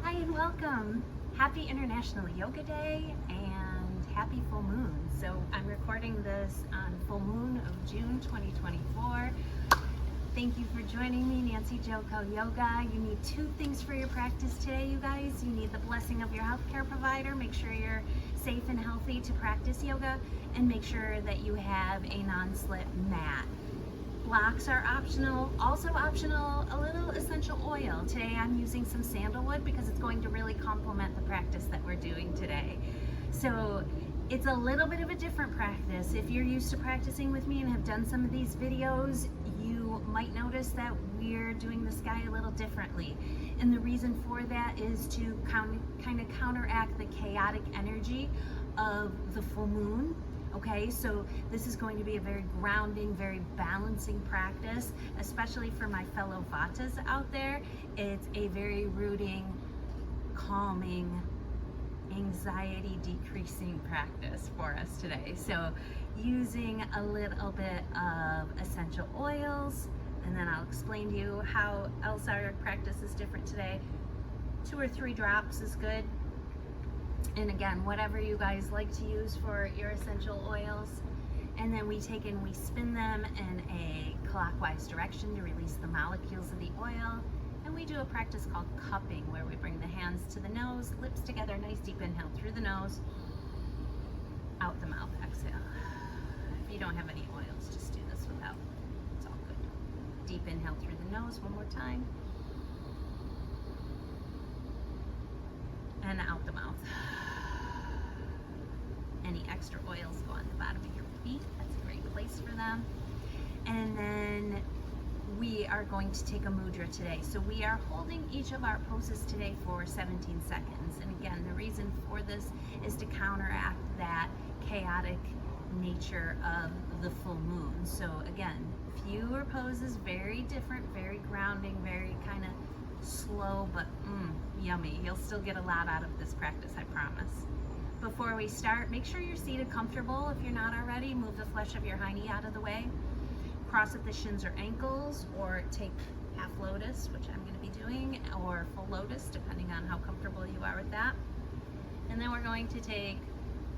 Hi and welcome. Happy International Yoga Day and happy full moon. So I'm recording this on full moon of June 2024. Thank you for joining me, Nance Yoga. You need two things for your practice today, you guys. You need the blessing of your healthcare provider. Make sure you're safe and healthy to practice yoga, and make sure that you have a non-slip mat. Blocks are optional. Also optional, a little essential oil. Today I'm using some sandalwood because it's going to really complement the practice that we're doing today. So it's a little bit of a different practice. If you're used to practicing with me and have done some of these videos, you might notice that we're doing the sky a little differently. And the reason for that is to kind of counteract the chaotic energy of the full moon. Okay, so this is going to be a very grounding, very balancing practice, especially for my fellow Vatas out there. It's a very rooting, calming, anxiety decreasing practice for us today. So using a little bit of essential oils, and then I'll explain to you how else our practice is different today. 2 or 3 drops is good. And again, whatever you guys like to use for your essential oils. And then we take and we spin them in a clockwise direction to release the molecules of the oil. And we do a practice called cupping, where we bring the hands to the nose, lips together, nice deep inhale through the nose, out the mouth, exhale. If you don't have any oils, just do this without. It's all good. Deep inhale through the nose one more time. And out the mouth. Any extra oils go on the bottom of your feet. That's a great place for them. And then we are going to take a mudra today. So we are holding each of our poses today for 17 seconds. And again, the reason for this is to counteract that chaotic nature of the full moon. So again, fewer poses, very different, very grounding, very kind of slow, but yummy. You'll still get a lot out of this practice, I promise. Before we start, make sure you're seated comfortable. If you're not already, move the flesh of your hiney knee out of the way. Cross at the shins or ankles, or take half lotus, which I'm going to be doing, or full lotus, depending on how comfortable you are with that. And then we're going to take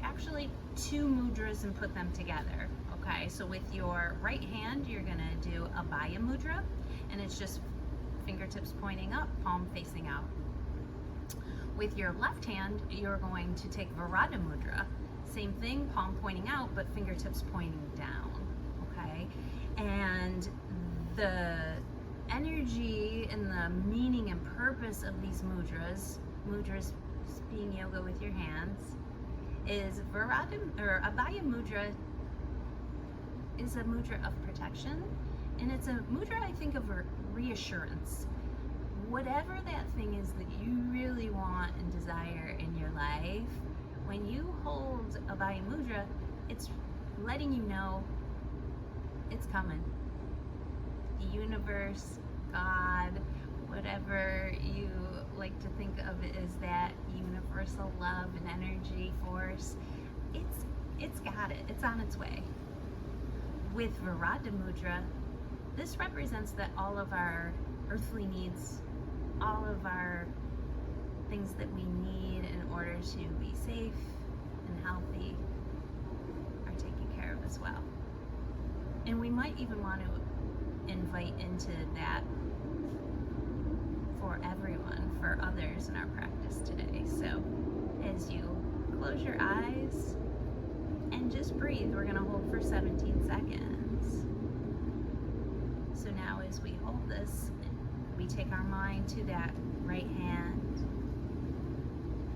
actually 2 mudras and put them together. Okay, so with your right hand, you're going to do a Abhaya mudra, and it's just fingertips pointing up, palm facing out. With your left hand, you're going to take Virabhadrasana mudra. Same thing, palm pointing out, but fingertips pointing down, okay? And the energy and the meaning and purpose of these mudras being yoga with your hands, is Abhaya mudra is a mudra of protection, and it's a mudra, I think, of reassurance. Whatever that thing is that you really want and desire in your life, when you hold Abhaya mudra, it's letting you know it's coming. The universe, God, whatever you like to think of it as, that universal love and energy force, it's got it. It's on its way. With Virabadrasana mudra, this represents that all of our earthly needs, all of our things that we need in order to be safe and healthy, are taken care of as well. And we might even want to invite into that for everyone, for others in our practice today. So as you close your eyes and just breathe, we're going to hold for 17 seconds. So now as we hold this, we take our mind to that right hand,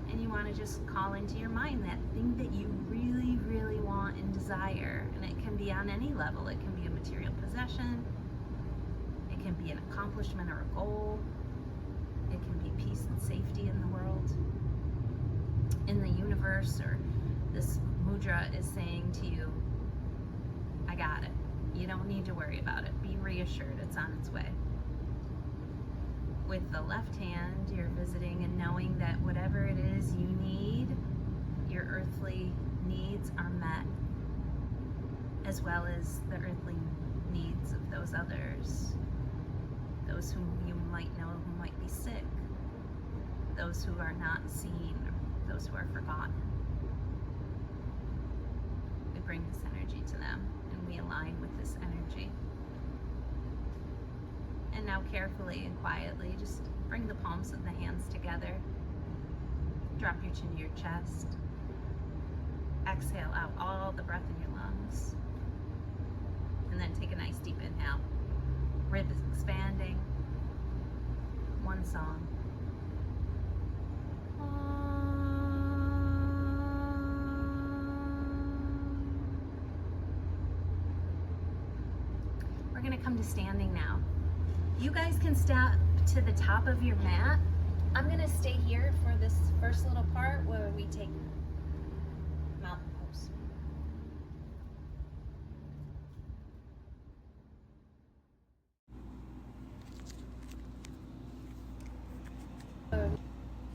and you want to just call into your mind that thing that you really, really want and desire. And it can be on any level. It can be a material possession, it can be an accomplishment or a goal, it can be peace and safety in the world, in the universe, or this mudra is saying to you, I got it. You don't need to worry about it. Be reassured, it's on its way. With the left hand, you're visiting and knowing that whatever it is you need, your earthly needs are met, as well as the earthly needs of those others, those whom you might know who might be sick, those who are not seen, those who are forgotten. We bring this energy to them and we align with this energy. And now carefully and quietly, just bring the palms of the hands together. Drop your chin to your chest. Exhale out all the breath in your lungs. And then take a nice deep inhale. Ribs expanding. One song. We're going to come to standing now. You guys can step to the top of your mat. I'm going to stay here for this first little part where we take mountain pose.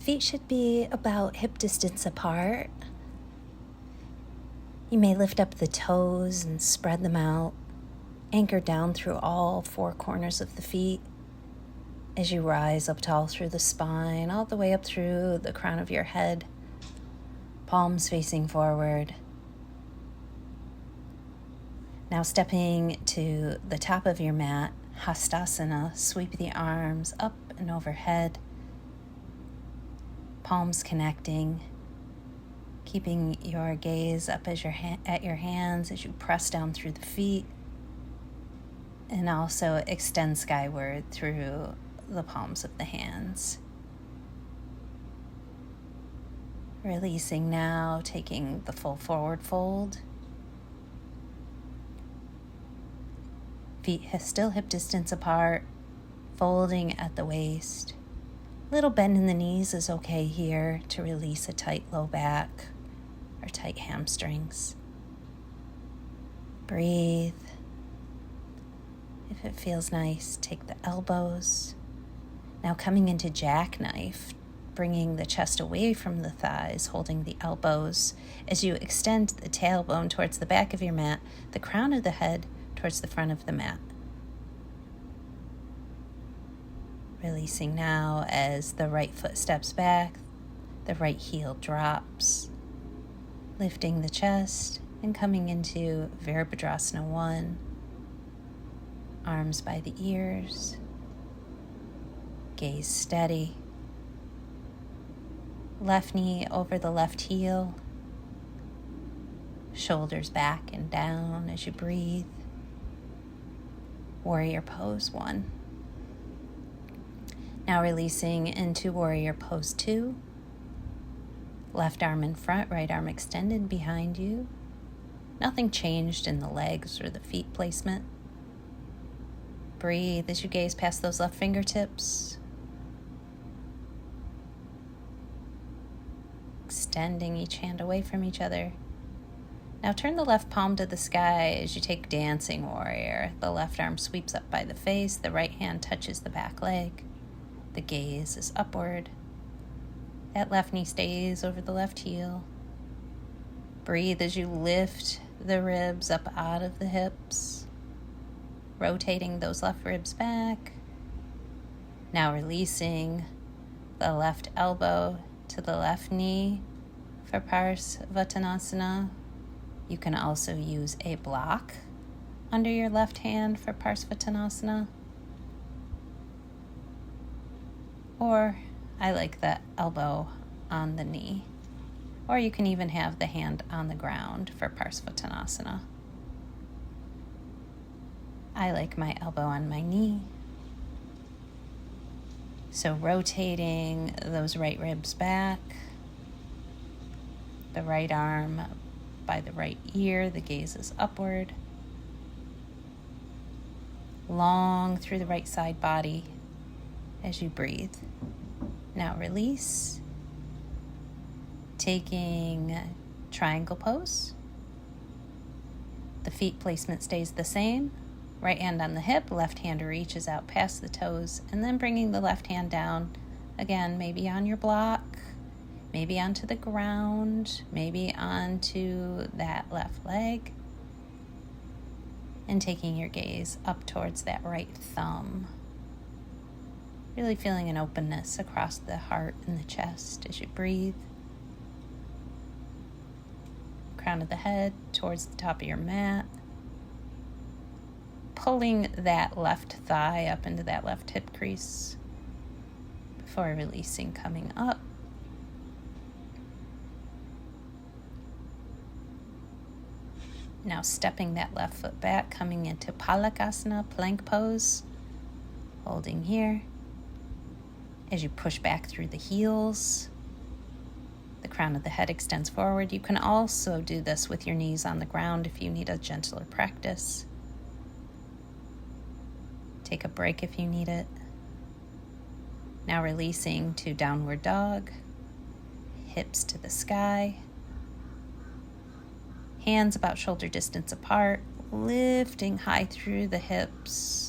Feet should be about hip distance apart. You may lift up the toes and spread them out. Anchor down through all four corners of the feet as you rise up tall through the spine, all the way up through the crown of your head, palms facing forward. Now stepping to the top of your mat, Hastasana, sweep the arms up and overhead, palms connecting, keeping your gaze up as at your hands as you press down through the feet, and also extend skyward through the palms of the hands. Releasing now, taking the full forward fold. Feet still hip distance apart, folding at the waist. Little bend in the knees is okay here to release a tight low back or tight hamstrings. Breathe. If it feels nice, take the elbows. Now coming into jackknife, bringing the chest away from the thighs, holding the elbows as you extend the tailbone towards the back of your mat, the crown of the head towards the front of the mat. Releasing now as the right foot steps back, the right heel drops, lifting the chest and coming into Virabadrasana 1. Arms by the ears, gaze steady, left knee over the left heel, shoulders back and down as you breathe. Warrior Pose 1. Now releasing into Warrior Pose 2. Left arm in front, right arm extended behind you. Nothing changed in the legs or the feet placement. Breathe as you gaze past those left fingertips. Extending each hand away from each other. Now turn the left palm to the sky as you take Dancing Warrior. The left arm sweeps up by the face. The right hand touches the back leg. The gaze is upward. That left knee stays over the left heel. Breathe as you lift the ribs up out of the hips. Rotating those left ribs back. Now releasing the left elbow to the left knee for Parsvattanasana. You can also use a block under your left hand for Parsvattanasana. Or I like the elbow on the knee. Or you can even have the hand on the ground for Parsvattanasana. I like my elbow on my knee. So rotating those right ribs back, the right arm by the right ear, the gaze is upward. Long through the right side body as you breathe. Now release. Taking triangle pose. The feet placement stays the same. Right hand on the hip, left hand reaches out past the toes, and then bringing the left hand down, again, maybe on your block, maybe onto the ground, maybe onto that left leg, and taking your gaze up towards that right thumb Really feeling an openness across the heart and the chest as you breathe. Crown of the head towards the top of your mat. Pulling that left thigh up into that left hip crease before releasing, coming up. Now stepping that left foot back, coming into Palakasana, plank pose. Holding here. As you push back through the heels, the crown of the head extends forward. You can also do this with your knees on the ground if you need a gentler practice. Take a break if you need it. Now releasing to downward dog, hips to the sky, hands about shoulder distance apart, lifting high through the hips,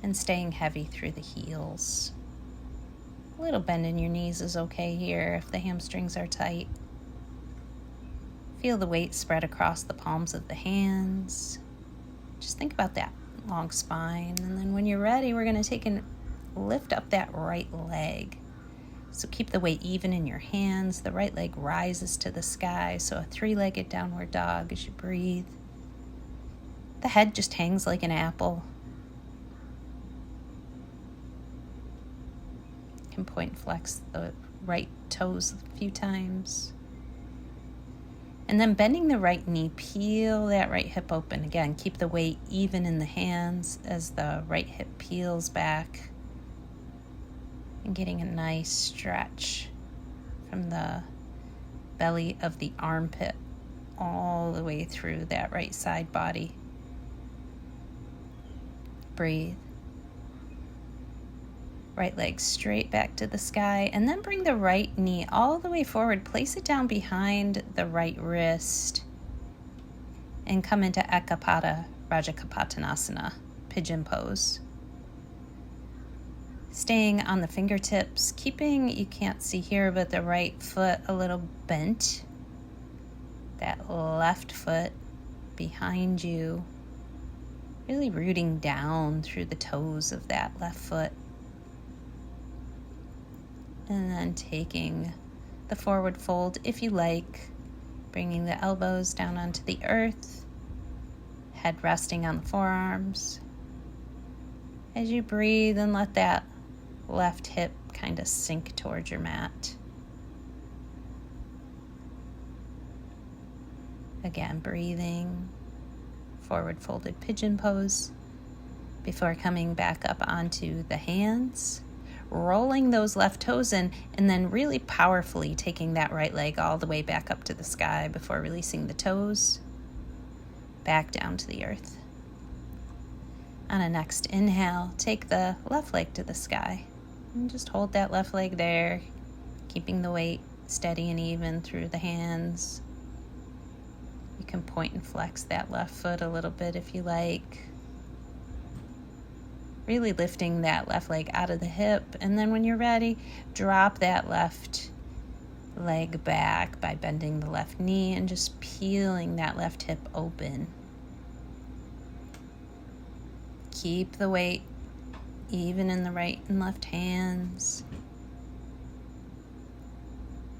and staying heavy through the heels. A little bend in your knees is okay here if the hamstrings are tight. Feel the weight spread across the palms of the hands. Just think about that long spine. And then when you're ready, we're going to take and lift up that right leg. So keep the weight even in your hands. The right leg rises to the sky. So a three-legged downward dog as you breathe. The head just hangs like an apple. You can point and flex the right toes a few times. And then bending the right knee, peel that right hip open. Again, keep the weight even in the hands as the right hip peels back. And getting a nice stretch from the belly of the armpit all the way through that right side body. Breathe. Right leg straight back to the sky, and then bring the right knee all the way forward. Place it down behind the right wrist and come into Eka Pada Rajakapotasana, Pigeon pose. Staying on the fingertips, keeping, you can't see here, but the right foot a little bent. That left foot behind you, really rooting down through the toes of that left foot. And then taking the forward fold, if you like, bringing the elbows down onto the earth, head resting on the forearms. As you breathe and let that left hip kind of sink towards your mat. Again, breathing, forward folded pigeon pose before coming back up onto the hands. Rolling those left toes in, and then really powerfully taking that right leg all the way back up to the sky before releasing the toes back down to the earth. On a next inhale, take the left leg to the sky and just hold that left leg there, keeping the weight steady and even through the hands. You can point and flex that left foot a little bit if you like. Really lifting that left leg out of the hip, and then when you're ready, drop that left leg back by bending the left knee and just peeling that left hip open. Keep the weight even in the right and left hands.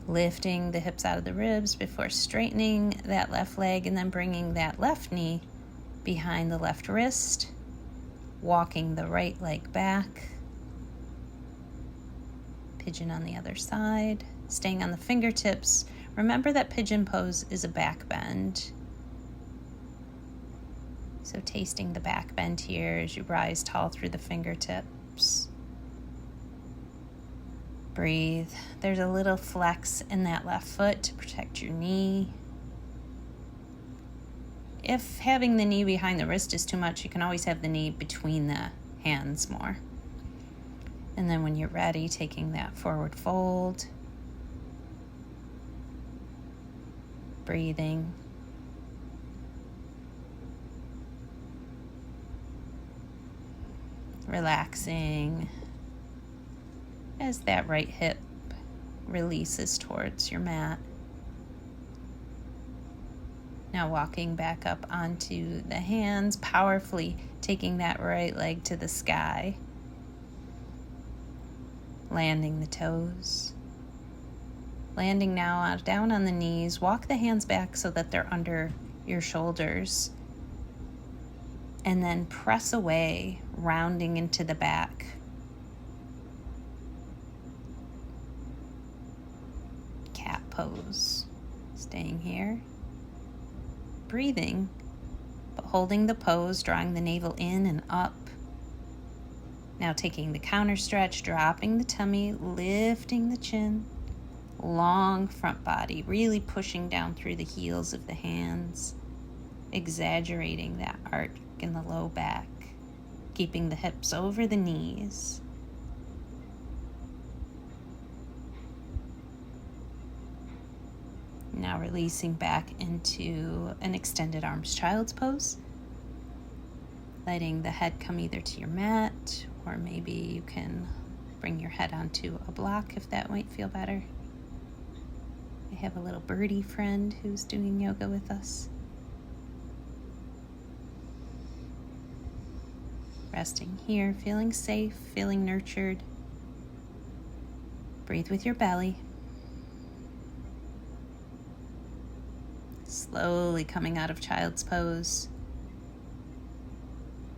Lifting the hips out of the ribs before straightening that left leg, and then bringing that left knee behind the left wrist. Walking the right leg back. Pigeon on the other side. Staying on the fingertips. Remember that pigeon pose is a back bend. So tasting the back bend here as you rise tall through the fingertips. Breathe. There's a little flex in that left foot to protect your knee. If having the knee behind the wrist is too much, you can always have the knee between the hands more. And then when you're ready, taking that forward fold. Breathing. Relaxing as that right hip releases towards your mat. Now walking back up onto the hands, powerfully taking that right leg to the sky. Landing the toes. Landing now down on the knees. Walk the hands back so that they're under your shoulders. And then press away, rounding into the back. Cat pose. Staying here. Breathing, but holding the pose, drawing the navel in and up. Now taking the counter stretch, dropping the tummy, lifting the chin. Long front body, really pushing down through the heels of the hands, exaggerating that arc in the low back, keeping the hips over the knees. Now releasing back into an extended arms child's pose, letting the head come either to your mat, or maybe you can bring your head onto a block if that might feel better. I have a little birdie friend who's doing yoga with us. Resting here, feeling safe, feeling nurtured. Breathe with your belly. Slowly coming out of child's pose.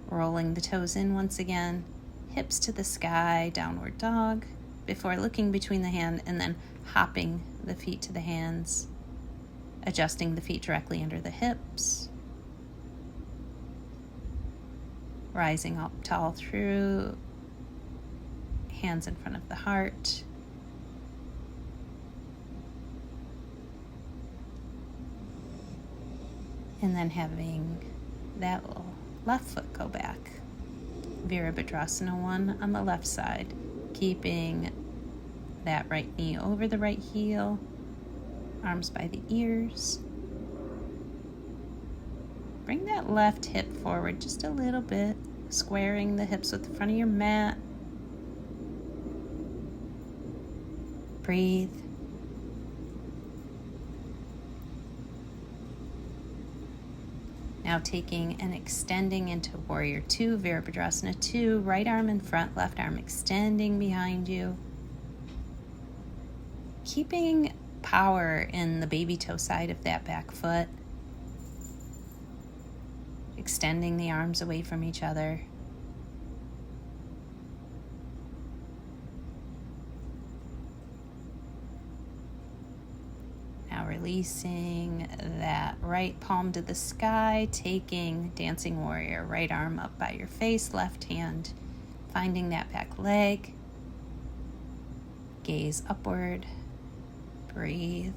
Rolling the toes in once again. Hips to the sky, downward dog. Before looking between the hand and then hopping the feet to the hands. Adjusting the feet directly under the hips. Rising up tall through. Hands in front of the heart. And then having that left foot go back. Virabadrasana 1 on the left side. Keeping that right knee over the right heel. Arms by the ears. Bring that left hip forward just a little bit. Squaring the hips with the front of your mat. Breathe. Now taking and extending into Warrior 2, Virabadrasana 2, right arm in front, left arm extending behind you. Keeping power in the baby toe side of that back foot. Extending the arms away from each other. Now releasing that right palm to the sky, taking Dancing Warrior, right arm up by your face, left hand finding that back leg. Gaze upward. Breathe.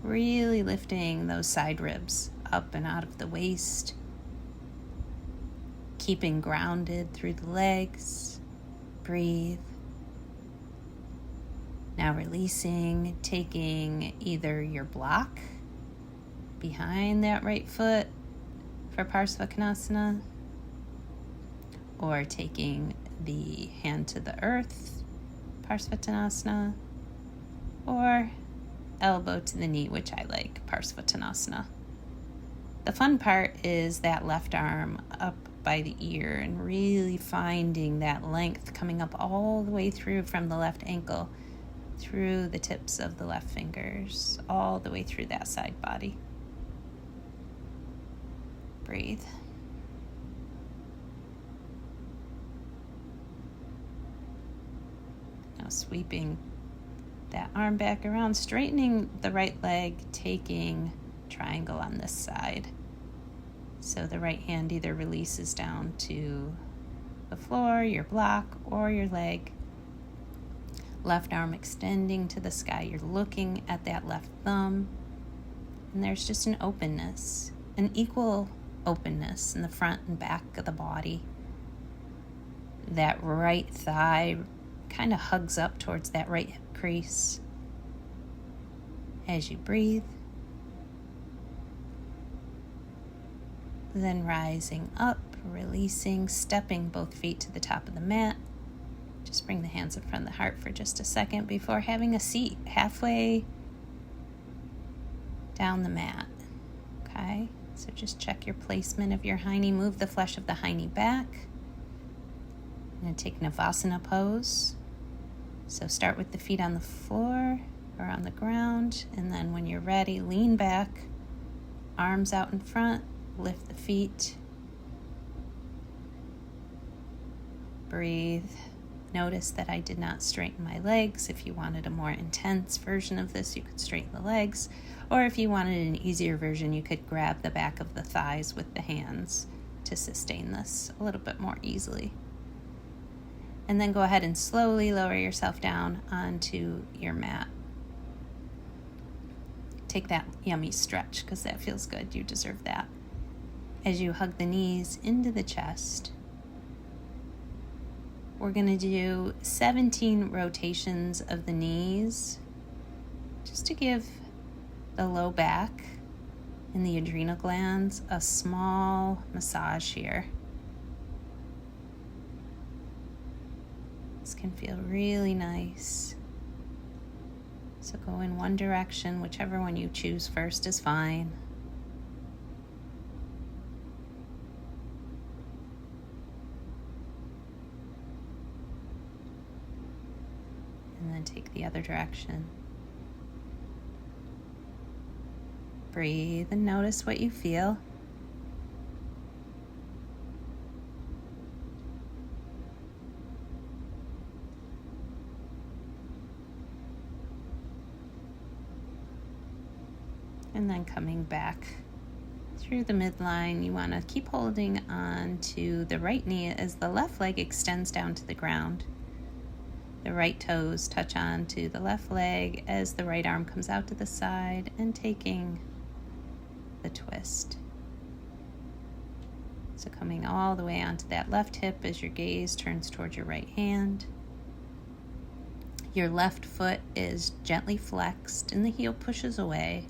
Really lifting those side ribs up and out of the waist. Keeping grounded through the legs. Breathe. Now releasing, taking either your block behind that right foot for Parsvakonasana, or taking the hand to the earth, Parsvakonasana, or elbow to the knee, which I like, Parsvakonasana. The fun part is that left arm up by the ear and really finding that length coming up all the way through from the left ankle, through the tips of the left fingers, all the way through that side body. Breathe. Now sweeping that arm back around, straightening the right leg, taking triangle on this side. So the right hand either releases down to the floor, your block, or your leg. Left arm extending to the sky. You're looking at that left thumb. And there's just an openness, an equal openness in the front and back of the body. That right thigh kind of hugs up towards that right hip crease. As you breathe. Then rising up, releasing, stepping both feet to the top of the mat. Just bring the hands in front of the heart for just a second before having a seat halfway down the mat. okay. So just check your placement of your hiney. Move the flesh of the hiney back. And take Navasana pose. So start with the feet on the floor or on the ground. And then when you're ready, lean back, arms out in front, lift the feet. Breathe. Notice that I did not straighten my legs. If you wanted a more intense version of this, you could straighten the legs. Or if you wanted an easier version, you could grab the back of the thighs with the hands to sustain this a little bit more easily. And then go ahead and slowly lower yourself down onto your mat. Take that yummy stretch because that feels good. You deserve that. As you hug the knees into the chest, we're going to do 17 rotations of the knees just to give the low back and the adrenal glands a small massage here. This can feel really nice. So go in one direction, whichever one you choose first is fine. And then take the other direction. Breathe and notice what you feel. And then coming back through the midline, you want to keep holding on to the right knee as the left leg extends down to the ground. The right toes touch on to the left leg as the right arm comes out to the side and taking the twist. So coming all the way onto that left hip as your gaze turns towards your right hand. Your left foot is gently flexed and the heel pushes away.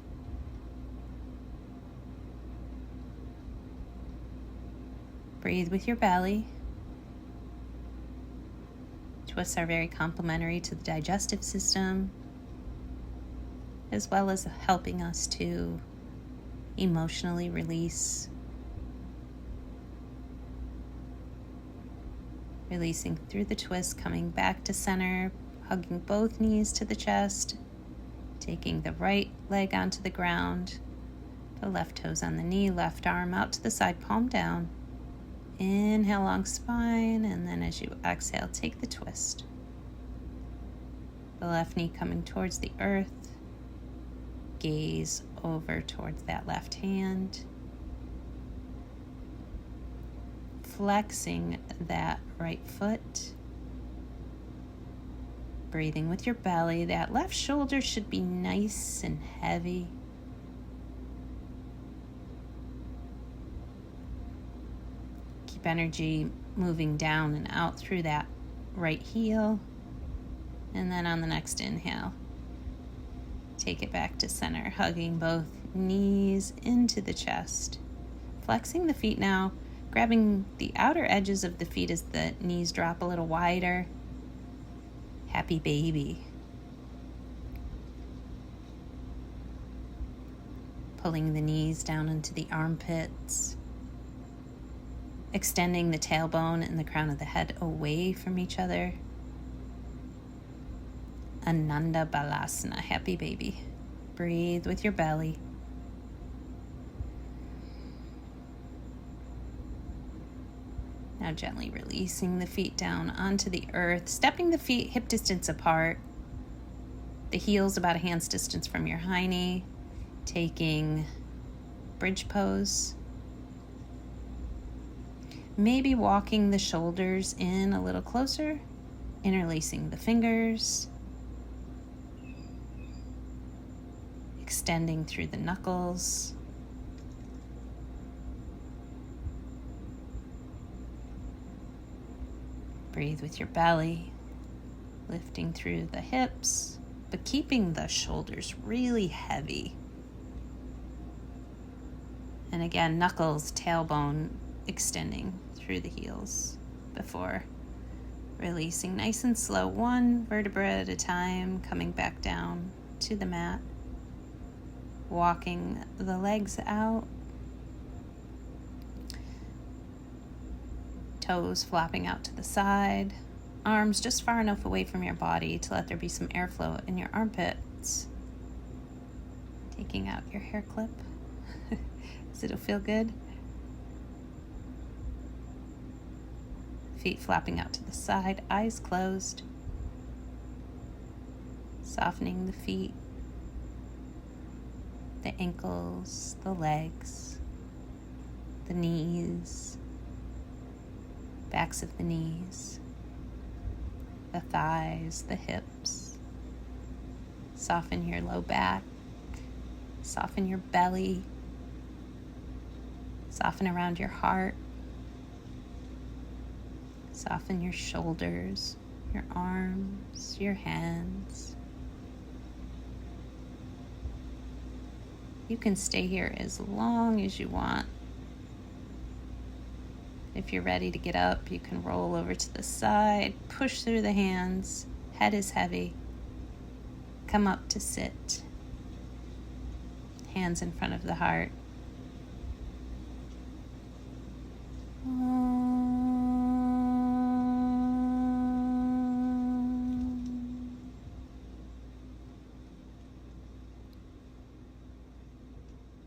Breathe with your belly. Twists are very complementary to the digestive system, as well as helping us to emotionally release. Releasing through the twist, coming back to center, hugging both knees to the chest, taking the right leg onto the ground, the left toes on the knee, left arm out to the side, palm down. Inhale, long spine, and then as you exhale, take the twist. The left knee coming towards the earth. Gaze over towards that left hand. Flexing that right foot. Breathing with your belly. That left shoulder should be nice and heavy. Keep energy moving down and out through that right heel. And then on the next inhale, take it back to center, hugging both knees into the chest. Flexing the feet now, grabbing the outer edges of the feet as the knees drop a little wider. Happy baby. Pulling the knees down into the armpits. Extending the tailbone and the crown of the head away from each other. Ananda Balasana, happy baby. Breathe with your belly. Now gently releasing the feet down onto the earth, stepping the feet hip distance apart. The heels about a hand's distance from your hiney. Taking bridge pose. Maybe walking the shoulders in a little closer, interlacing the fingers, extending through the knuckles. Breathe with your belly, lifting through the hips, but keeping the shoulders really heavy. And again, knuckles, tailbone, extending through the heels before releasing nice and slow, one vertebra at a time, coming back down to the mat, walking the legs out, Toes flopping out to the side. Arms just far enough away from your body to let there be some airflow in your armpits. Taking out your hair clip. Does it feel good? Feet flapping out to the side, eyes closed. Softening the feet, the ankles, the legs, the knees, backs of the knees, the thighs, the hips. Soften your low back, soften your belly, soften around your heart, soften your shoulders, your arms, your hands. You can stay here as long as you want. If you're ready to get up, you can roll over to the side, push through the hands, head is heavy. Come up to sit. Hands in front of the heart.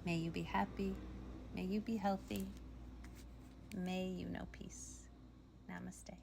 May you be happy. May you be healthy. May you know peace. Namaste.